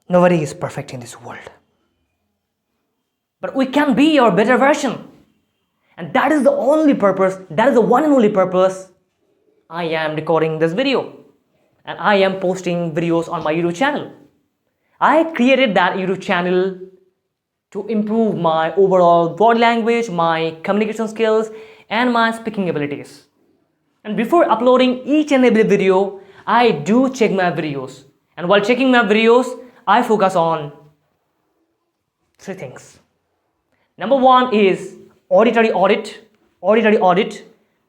Nobody is perfect in this world. But we can be your better version. And that is the only purpose, that is the one and only purpose I am recording this video. And I am posting videos on my YouTube channel. I created that YouTube channel to improve my overall body language, my communication skills, and my speaking abilities. And before uploading each and every video, I do check my videos. And while checking my videos, I focus on three things. Number one is auditory audit.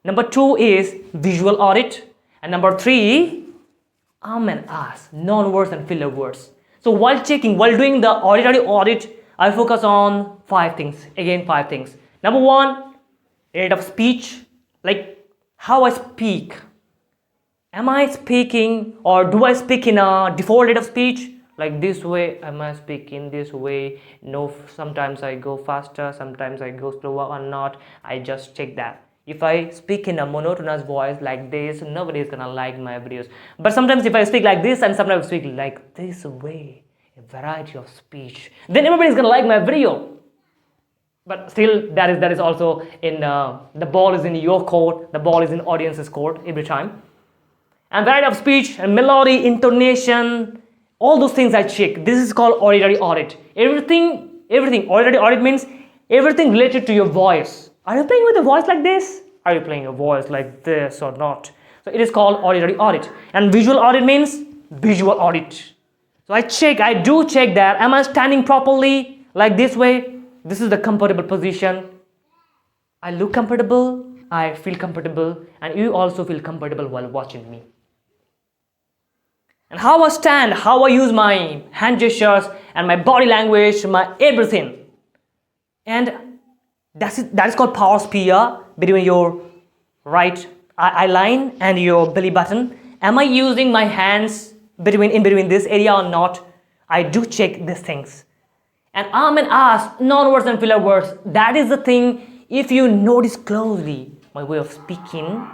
Number two is visual audit. And number three, and ahs, non-words and filler words. So while doing the auditory audit, I focus on five things. Again, five things. Number one, rate of speech, like how I speak. Am I speaking or do I speak in a default rate of speech? Like this way, am I speaking this way? No, sometimes I go faster, sometimes I go slower or not. I just check that. If I speak in a monotonous voice like this, nobody is gonna like my videos. But sometimes if I speak like this and sometimes I speak like this way, a variety of speech, then everybody is gonna like my video. But still, that is also in the ball is in your court, the ball is in audience's court every time. And variety of speech and melody, intonation, all those things I check. This is called auditory audit. Everything. Auditory audit means everything related to your voice. Are you playing with a voice like this? Are you playing a voice like this or not? So it is called auditory audit. And visual audit means visual audit. So I do check that. Am I standing properly like this way? This is the comfortable position. I look comfortable, I feel comfortable, and you also feel comfortable while watching me. And how I stand, how I use my hand gestures and my body language, my everything. And that is called power sphere between your right eye line and your belly button. Am I using my hands in between this area or not? I do check these things. And and ahs, non-words and filler words. That is the thing. If you notice closely my way of speaking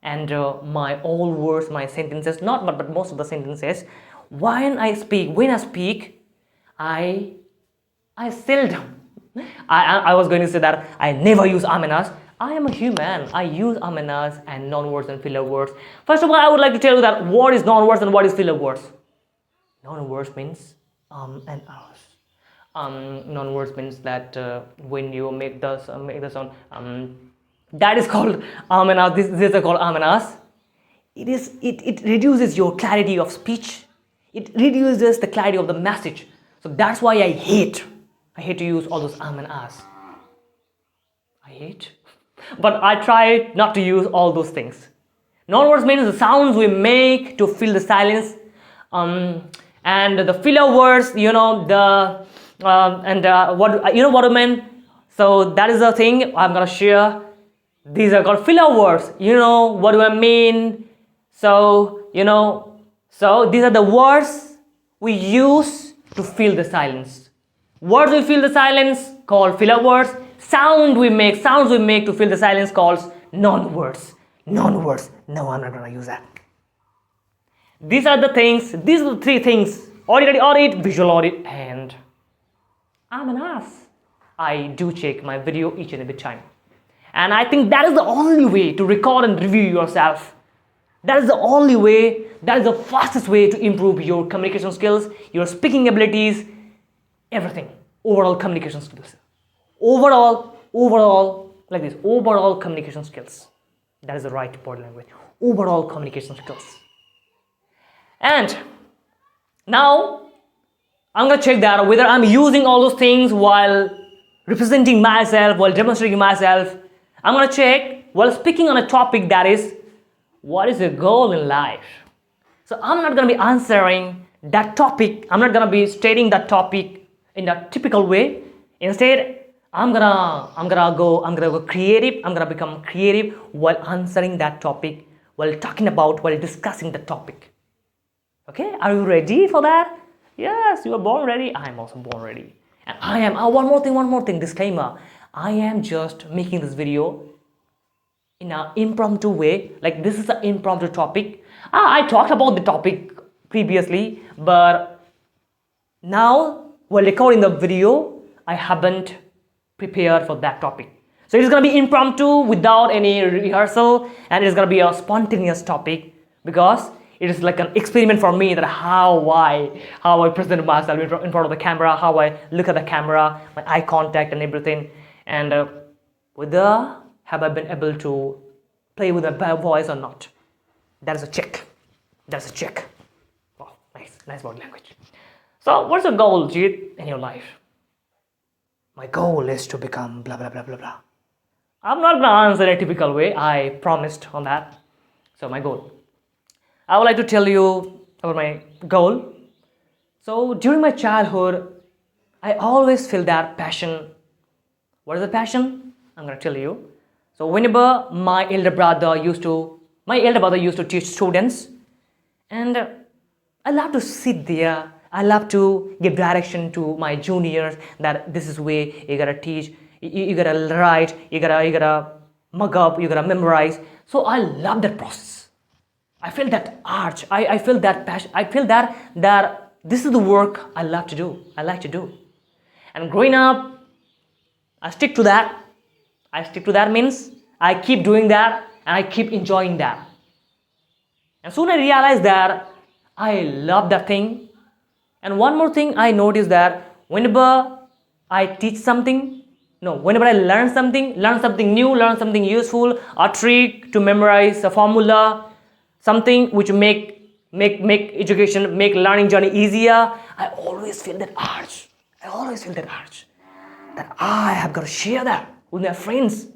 and my all words, my sentences, not but most of the sentences, when I speak, I seldom. I was going to say that I never use and ahs. I am a human. I use and ahs and non-words and filler words. First of all, I would like to tell you that what is non-words and what is filler words. Non-words means and ahs. Non-words means that when you make the sound, that is called and ahs. This is called and ahs. It reduces your clarity of speech. It reduces the clarity of the message. So that's why I hate to use all those and ahs. I hate, but I try not to use all those things. Non-words means the sounds we make to fill the silence, and the filler words, what I mean. So that is the thing I'm gonna share. These are called filler words. What do I mean? So these are the words we use to fill the silence. Words we fill the silence called filler words. Sounds we make to fill the silence called non-words. Non-words. No, I'm not gonna use that. These are the things. These are the three things: auditory audit, visual audit, and and ahs. I do check my video each and every time. And I think that is the only way to record and review yourself. That is the only way, that is the fastest way to improve your communication skills, your speaking abilities, everything. Overall communication skills. Overall, like this, overall communication skills. That is the right body language. Overall communication skills. And now, I'm gonna check that whether I'm using all those things while representing myself, while demonstrating myself. I'm gonna check while speaking on a topic that is, what is your goal in life? So I'm not gonna be answering that topic. I'm not gonna be stating that topic in a typical way. Instead, I'm gonna go creative. I'm gonna become creative while answering that topic, while discussing the topic. Okay, are you ready for that? Yes, you are born ready. I am also born ready. And I am, one more thing, disclaimer. I am just making this video in an impromptu way. Like, this is an impromptu topic. I talked about the topic previously, but Now, while recording the video, I haven't prepared for that topic. So it is going to be impromptu without any rehearsal, and it is going to be a spontaneous topic because it is like an experiment for me that how I present myself in front of the camera, how I look at the camera, my eye contact and everything, and whether have I been able to play with my voice or not. That is a check. That's a check. Wow, nice body language. So what's your goal, Jeet, in your life? My goal is to become blah blah blah blah blah. I'm not gonna answer in a typical way. I promised on that. So my goal. I would like to tell you about my goal. So during my childhood, I always feel that passion. What is the passion? I'm gonna tell you. So whenever my elder brother used to teach students, and I love to sit there. I love to give direction to my juniors that this is the way you gotta teach, you gotta write, you gotta mug up, you gotta memorize. So I love that process. I feel that urge. I feel that passion. I feel that this is the work I love to do. I like to do. And growing up, I stick to that. Means I keep doing that and I keep enjoying that. And soon I realized that I love that thing. And one more thing I noticed that whenever I teach something, whenever I learn something new, learn something useful, a trick to memorize, a formula, something which make education, make learning journey easier, I always feel that urge. That I have got to share that with my friends,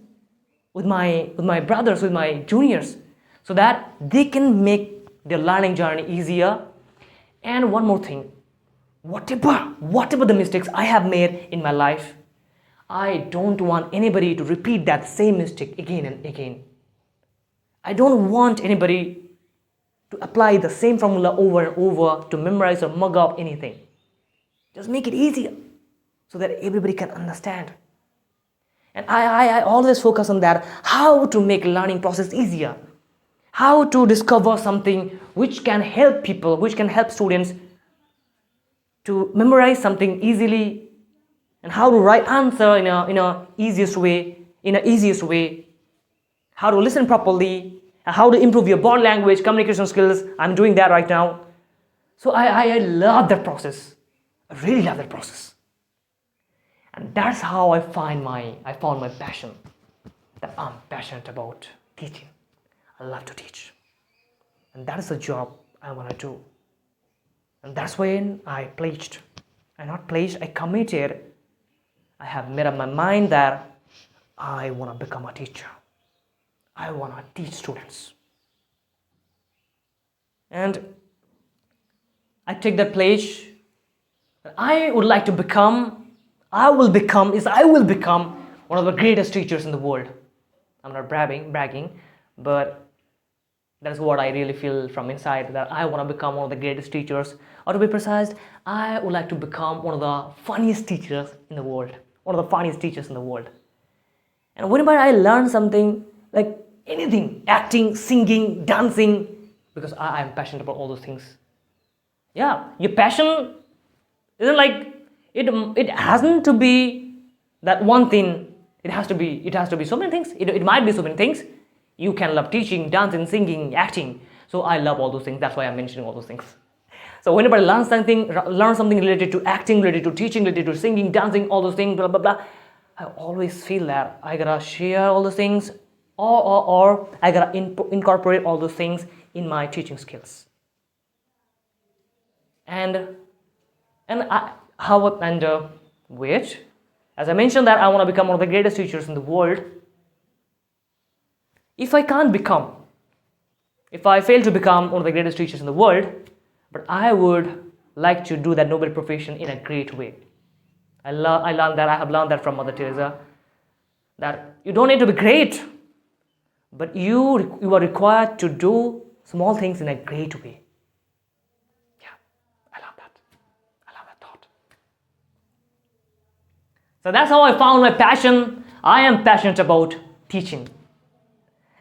with my brothers, with my juniors, so that they can make their learning journey easier. And one more thing, whatever the mistakes I have made in my life, I don't want anybody to repeat that same mistake again and again. I don't want anybody to apply the same formula over and over to memorize or mug up anything. Just make it easier so that everybody can understand. And I always focus on that, how to make learning process easier, how to discover something which can help people, which can help students to memorize something easily, and how to write answer in a easiest way, how to listen properly, and how to improve your body language, communication skills. I'm doing that right now. So I love that process. I really love that process. And that's how I found my passion, that I'm passionate about teaching. I love to teach. And that is the job I want to do. And that's when I committed. I have made up my mind that I want to become a teacher. I want to teach students. And I take that pledge. I will become one of the greatest teachers in the world. I'm not bragging, but that's what I really feel from inside, that I want to become one of the greatest teachers. Or to be precise, I would like to become one of the funniest teachers in the world. And whenever I learn something, like anything, acting, singing, dancing, because I am passionate about all those things. Yeah, your passion isn't like, it hasn't to be that one thing. It has to be so many things. It might be so many things. You can love teaching, dancing, singing, acting. So I love all those things. That's why I'm mentioning all those things. So whenever I learn something related to acting, related to teaching, related to singing, dancing, all those things, blah, blah, blah, I always feel that I gotta share all those things, or I gotta incorporate all those things in my teaching skills. Wait, as I mentioned that I want to become one of the greatest teachers in the world. If I fail to become one of the greatest teachers in the world, but I would like to do that noble profession in a great way. I have learned that from Mother Teresa, that you don't need to be great, but you are required to do small things in a great way. Yeah, I love that thought. So that's how I found my passion. I am passionate about teaching.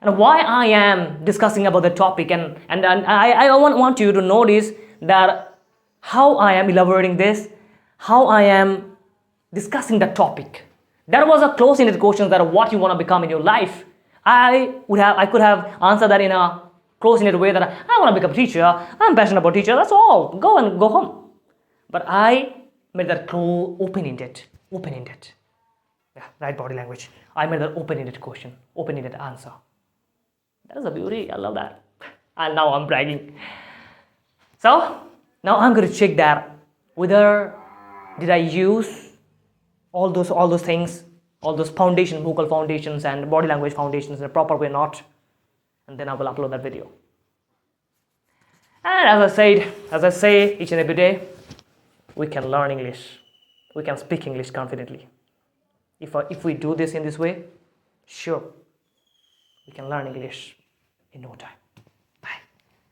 And why I am discussing about the topic, and I want you to notice that how I am elaborating this, how I am discussing the topic. That was a close-ended question, that what you want to become in your life. I could have answered that in a close-ended way, that I want to become a teacher, I'm passionate about teacher, that's all, go home. But I made that open-ended. Yeah, right body language. I made that open-ended question, open-ended answer. That is a beauty, I love that. And now I'm bragging. So now I'm going to check that whether did I use all those things, all those vocal foundations and body language foundations in a proper way or not, and then I will upload that video. And as I say each and every day, we can learn English, we can speak English confidently. If we do this in this way, sure, we can learn English in no time.